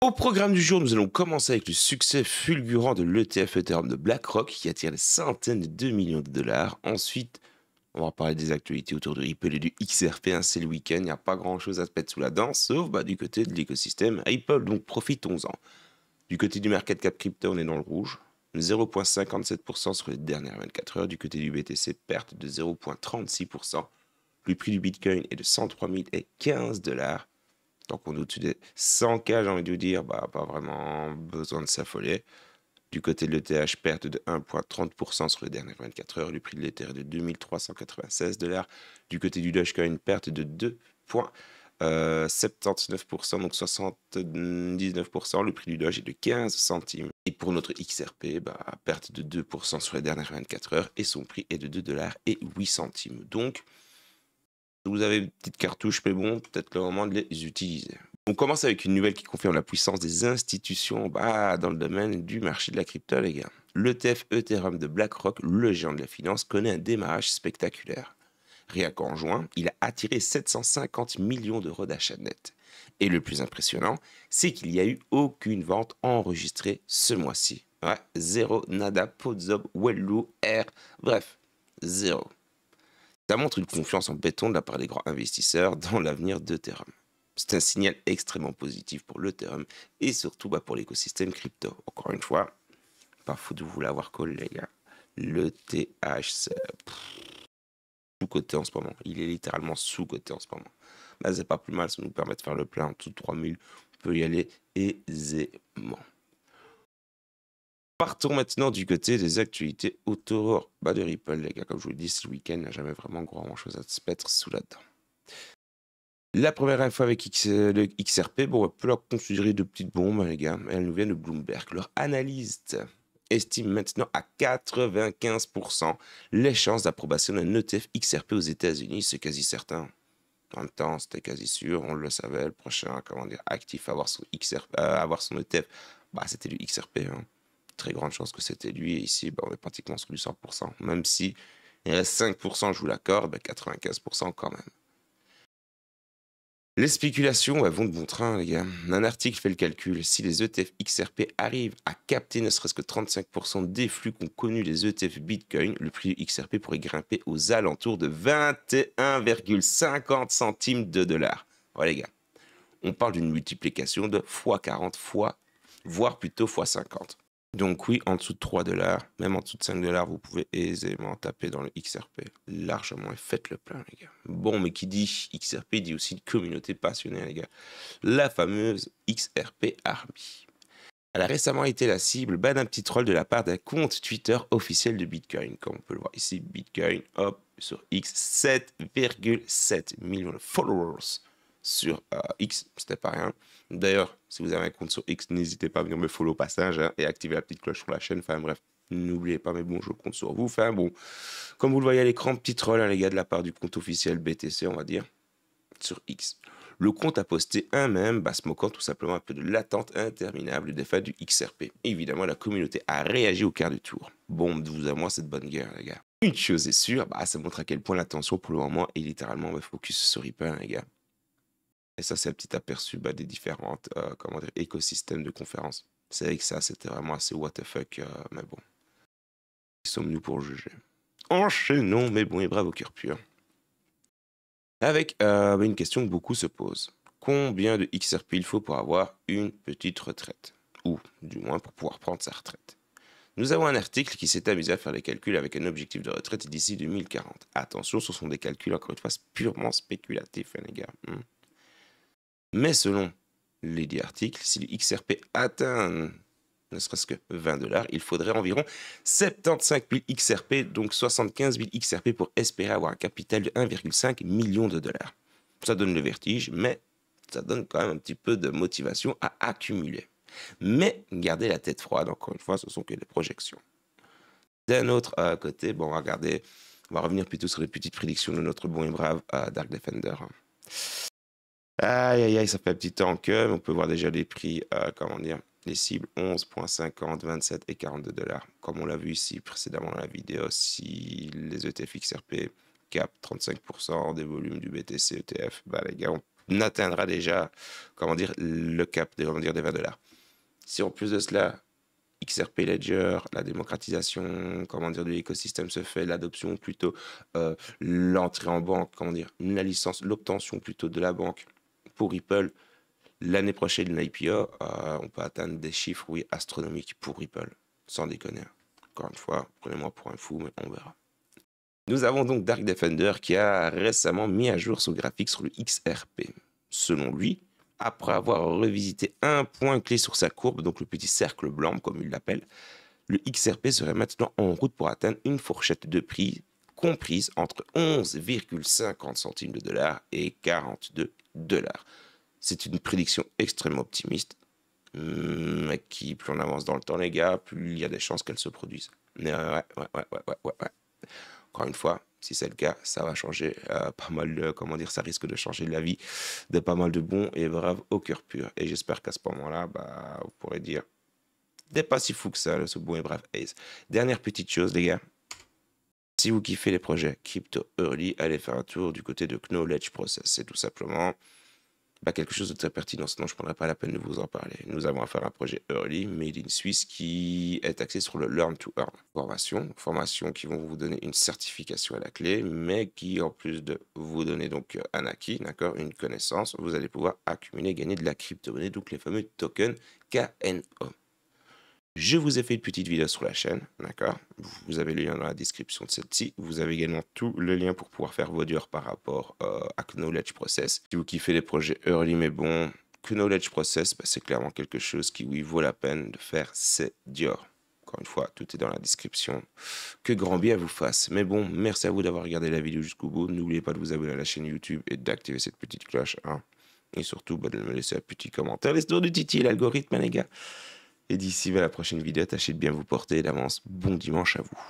Au programme du jour, nous allons commencer avec le succès fulgurant de l'ETF Ethereum de BlackRock qui attire des centaines de millions de dollars. Ensuite, on va parler des actualités autour de Ripple et du XRP. Hein, c'est le week-end, il n'y a pas grand-chose à se mettre sous la dent, sauf du côté de l'écosystème Ripple, donc profitons-en. Du côté du market cap crypto, on est dans le rouge. 0,57% sur les dernières 24 heures. Du côté du BTC, perte de 0,36%. Le prix du Bitcoin est de 103 015 dollars. Donc on est au-dessus des 100K, j'ai envie de vous dire, pas vraiment besoin de s'affoler. Du côté de l'ETH, perte de 1,30% sur les dernières 24 heures. Le prix de l'Ether est de 2396 dollars. Du côté du Dogecoin, perte de 2,79%, donc 79%. Le prix du Doge est de 15 centimes. Et pour notre XRP, perte de 2% sur les dernières 24 heures et son prix est de 2 dollars et 8 centimes. Donc, vous avez une petite cartouche, mais bon, peut-être le moment de les utiliser. On commence avec une nouvelle qui confirme la puissance des institutions dans le domaine du marché de la crypto, les gars. L'ETF Ethereum de BlackRock, le géant de la finance, connaît un démarrage spectaculaire. Rien qu'en juin, il a attiré 750 millions d'euros d'achat net. Et le plus impressionnant, c'est qu'il n'y a eu aucune vente enregistrée ce mois-ci. Ouais, zéro, nada, Podzop, Wellu, R, bref, zéro. Ça montre une confiance en béton de la part des grands investisseurs dans l'avenir d'Ethereum. C'est un signal extrêmement positif pour l'Ethereum et surtout pour l'écosystème crypto. Encore une fois, pas fou de vous l'avoir collé, les gars. Le TH, c'est sous-coté en ce moment. Il est littéralement sous-coté en ce moment. Mais c'est pas plus mal, ça nous permet de faire le plein en dessous de 3000. On peut y aller aisément. Partons maintenant du côté des actualités autour de Ripple, les gars. Comme je vous le dis, ce week-end, il n'y a jamais vraiment grand-chose à se mettre sous la dent. La première info avec le XRP, on peut la considérer de petites bombes, les gars. Elles nous viennent de Bloomberg. Leur analyste estime maintenant à 95% les chances d'approbation d'un ETF XRP aux États-Unis. C'est quasi certain. En même temps, c'était quasi sûr, on le savait. Le prochain, actif à avoir son XRP, avoir son ETF, c'était du XRP. Hein. Très grande chance que c'était lui. Et ici, on est pratiquement sur du 100%. Même si il reste 5%, je vous l'accorde, 95% quand même. Les spéculations vont de bon train, les gars. Un article fait le calcul. Si les ETF XRP arrivent à capter ne serait-ce que 35% des flux qu'ont connus les ETF Bitcoin, le prix du XRP pourrait grimper aux alentours de 21,50 centimes de dollars. Ouais, les gars. On parle d'une multiplication de x40 voire plutôt x50. Donc oui, en dessous de 3 dollars, même en dessous de 5 dollars, vous pouvez aisément taper dans le XRP. Largement et faites le plein, les gars. Bon, mais qui dit XRP dit aussi une communauté passionnée, les gars. La fameuse XRP Army. Elle a récemment été la cible d'un petit troll de la part d'un compte Twitter officiel de Bitcoin. Comme on peut le voir ici, Bitcoin, hop, sur X, 7,7 millions de followers. Sur X, c'était pas rien. D'ailleurs, si vous avez un compte sur X, n'hésitez pas à venir me follow au passage et activer la petite cloche sur la chaîne. Enfin bref, n'oubliez pas, mais bon, je compte sur vous. Enfin bon, comme vous le voyez à l'écran, petit troll, les gars, de la part du compte officiel BTC, on va dire, sur X. Le compte a posté un mème se moquant tout simplement un peu de l'attente interminable des fans du XRP. Et évidemment, la communauté a réagi au quart du tour. Bon, de vous à moi, c'est de bonne guerre, les gars. Une chose est sûre, ça montre à quel point l'attention pour le moment est littéralement focus sur Ripple, les gars. Et ça, c'est un petit aperçu des différentes écosystèmes de conférences. C'est vrai que ça, c'était vraiment assez what the fuck, mais bon. Qui sommes-nous pour juger? Enchaînons, mais bon, et bravo au cœur pur. Avec une question que beaucoup se posent. Combien de XRP il faut pour avoir une petite retraite? Ou, du moins, pour pouvoir prendre sa retraite. Nous avons un article qui s'est amusé à faire des calculs avec un objectif de retraite d'ici 2040. Attention, ce sont des calculs, encore une fois, purement spéculatifs, les gars. Mais selon les dix articles, si le XRP atteint ne serait-ce que 20 dollars, il faudrait environ 75 000 XRP, donc 75 000 XRP pour espérer avoir un capital de 1,5 million de dollars. Ça donne le vertige, mais ça donne quand même un petit peu de motivation à accumuler. Mais gardez la tête froide, encore une fois, ce sont que des projections. D'un autre côté, on va revenir plutôt sur les petites prédictions de notre bon et brave Dark Defender. Aïe, aïe, aïe, ça fait un petit temps que, on peut voir déjà les prix, les cibles 11,50, 27 et 42 dollars. Comme on l'a vu ici précédemment dans la vidéo, si les ETF XRP capent 35% des volumes du BTC ETF, les gars, atteindra déjà, comment dire, le cap des, comment dire, des 20 $. Si en plus de cela, XRP Ledger, la démocratisation, comment dire, de l'écosystème se fait, l'adoption plutôt, l'entrée en banque, comment dire, la licence, l'obtention plutôt de la banque pour Ripple, l'année prochaine, l'IPO, on peut atteindre des chiffres, oui, astronomiques pour Ripple, sans déconner. Encore une fois, prenez-moi pour un fou, mais on verra. Nous avons donc Dark Defender qui a récemment mis à jour son graphique sur le XRP. Selon lui, après avoir revisité un point clé sur sa courbe, donc le petit cercle blanc comme il l'appelle, le XRP serait maintenant en route pour atteindre une fourchette de prix comprise entre 11,50 centimes de dollars et 42 $. C'est une prédiction extrêmement optimiste, mais qui, plus on avance dans le temps, les gars, plus il y a des chances qu'elle se produise. Mais ouais. Encore une fois, si c'est le cas, ça va changer pas mal de, comment dire, ça risque de changer la vie de pas mal de bons et braves au cœur pur. Et j'espère qu'à ce moment-là, bah, vous pourrez dire, n'est pas si fou que ça, ce bon et brave Ace. Dernière petite chose, les gars. Si vous kiffez les projets crypto early, allez faire un tour du côté de Knowledge Process. C'est tout simplement quelque chose de très pertinent, sinon je ne prendrai pas la peine de vous en parler. Nous avons affaire à un projet early, made in Suisse, qui est axé sur le learn to earn. Formation qui vont vous donner une certification à la clé, mais qui, en plus de vous donner donc un acquis, d'accord, une connaissance, vous allez pouvoir accumuler, gagner de la crypto-monnaie, donc les fameux tokens KNO. Je vous ai fait une petite vidéo sur la chaîne, d'accord? Vous avez le lien dans la description de celle-ci. Vous avez également tout le lien pour pouvoir faire vos durs par rapport à Knowledge Process. Si vous kiffez les projets early mais bon, Knowledge Process, c'est clairement quelque chose qui, oui, vaut la peine de faire ses durs. Encore une fois, tout est dans la description. Que grand bien vous fasse. Mais bon, merci à vous d'avoir regardé la vidéo jusqu'au bout. N'oubliez pas de vous abonner à la chaîne YouTube et d'activer cette petite cloche. Hein. Et surtout, de me laisser un petit commentaire. L'histoire du Titi, l'algorithme, les gars. Et d'ici à la prochaine vidéo, tâchez de bien vous porter. D'avance, bon dimanche à vous.